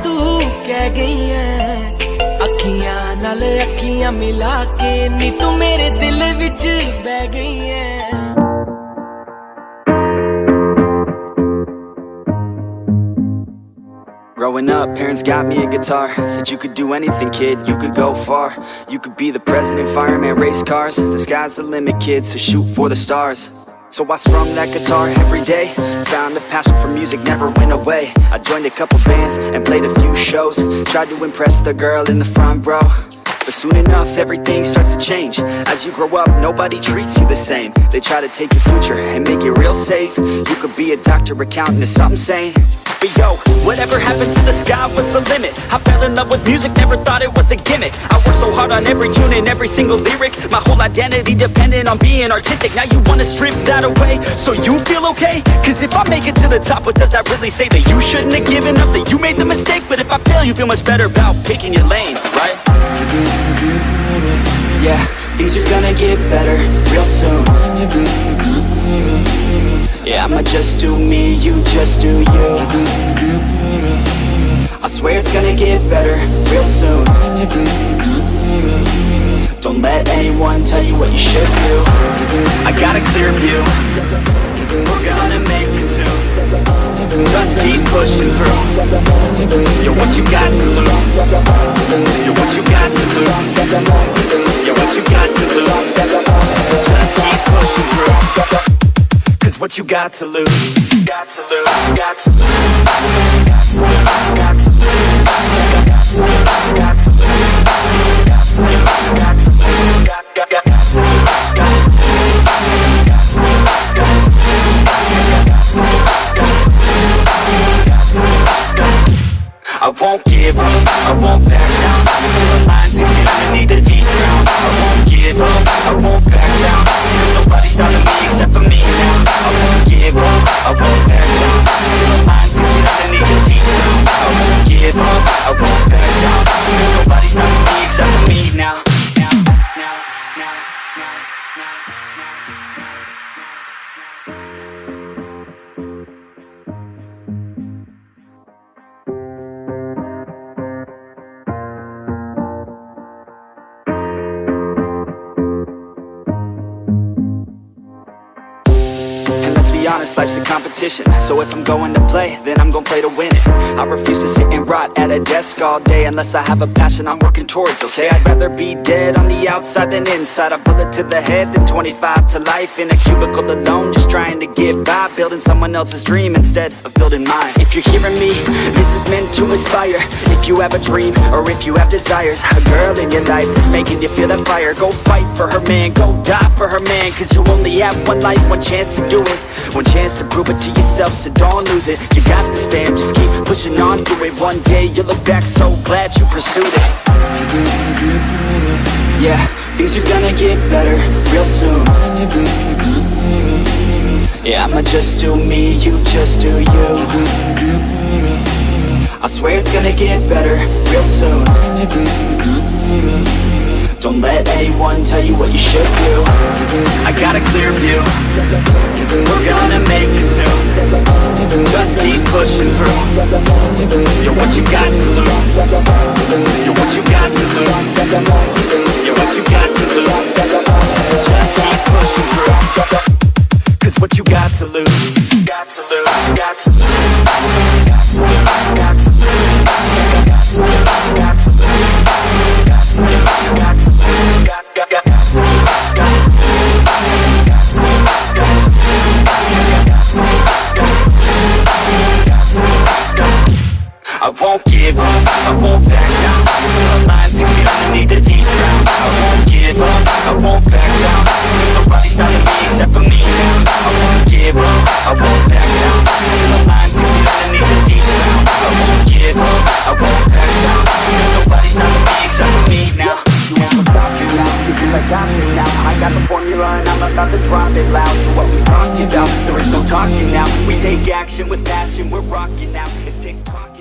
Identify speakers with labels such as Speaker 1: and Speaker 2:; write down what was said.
Speaker 1: तू कह गई है अखियां नाल अखियां मिला के नी तू मेरे दिल विच बह गई है।
Speaker 2: Growing up, parents got me a guitar. Said you could do anything, kid, you could go far. You could be the president, fireman, race cars. The sky's the limit, kid, so shoot for the stars. So I strummed that guitar every day. Found the passion for music never went away. I joined a couple bands and played a few shows. Tried to impress the girl in the front row, but soon enough everything starts to change. As you grow up, nobody treats you the same. They try to take your future and make it real safe. You could be a doctor, accountant, or something sane. But yo, whatever happened to the sky was the limit. I fell in love with music, never thought it was a gimmick. I worked so hard on every tune and every single lyric. My whole identity depended on being artistic. Now you wanna strip that away so you feel okay? Cause if I make it to the top, what does that really say? That you shouldn't have given up, that you made the mistake? But if I fail, you feel much better about picking your lane, right? Yeah, things are gonna get better real soon. Yeah, I'ma just do me, you just do you. I swear it's gonna get better real soon. Don't let anyone tell you what you should do. I got a clear view, we're gonna make it soon. Just keep pushing through. You're what you got to lose. You're what you got to lose. You're what you got to lose. Just keep pushing through. Cause what you got to lose, got to lose, got to lose, got to lose, got to lose, got to lose, got to lose, got to lose, got to lose, got to lose, got to lose, got to lose, got to lose, got to lose, got to lose. I won't give up, I won't back down till the line 6 feet underneath the deep ground. I won't give up, I won't back down. There's nobody stopping me except for me now. I won't give up, I won't back down till the line 6 feet underneath the deep ground. I won't give up, I won't back down. There's nobody stopping me except for me now. Honest, life's a competition, so if I'm going to play, then I'm gonna play to win it. I refuse to sit and rot at a desk all day unless I have a passion I'm working towards, okay? I'd rather be dead on the outside than inside. A bullet to the head than 25 to life in a cubicle alone, just trying to get by, building someone else's dream instead of building mine. If you're hearing me, this is meant to inspire. If you have a dream, or if you have desires, a girl in your life that's making you feel that fire, go fight for her man, go die for her man. Cause you only have one life, one chance to do it, one chance to prove it to yourself, so don't lose it. You got this, fam, just keep pushing on through it. One day you'll look back so glad you pursued it. Yeah, things are gonna get better real soon. Yeah, I'ma just do me, you just do you. I swear it's gonna get better real soon. Don't let anyone tell you what you should do. I got a clear view, we're gonna make it soon. Just keep pushing through. You're what you got to lose. You're what you got to lose. You're what you got to lose. Just keep pushing through. Cause what you got to lose, got to lose, got to lose, got to lose, got to lose, got to lose, got to lose, got to lose, got to lose, got to lose, got to lose, got to lose, got to lose, got to lose, got to lose. I won't give up, I won't back down till the line 6 feet underneath the deep ground. I won't give up, I won't back down. There's nobody stopping me except for me now. I won't give up, I won't back down till the line 6 feet underneath the deep ground. I won't give up, I won't back down. There's nobody stopping me except for me now. You won't stop you now, because I got you now. I got the formula and I'm about to drop it loud. So what we talking about? There is no talking now. We take action with passion, we're rocking now. It's TikTok.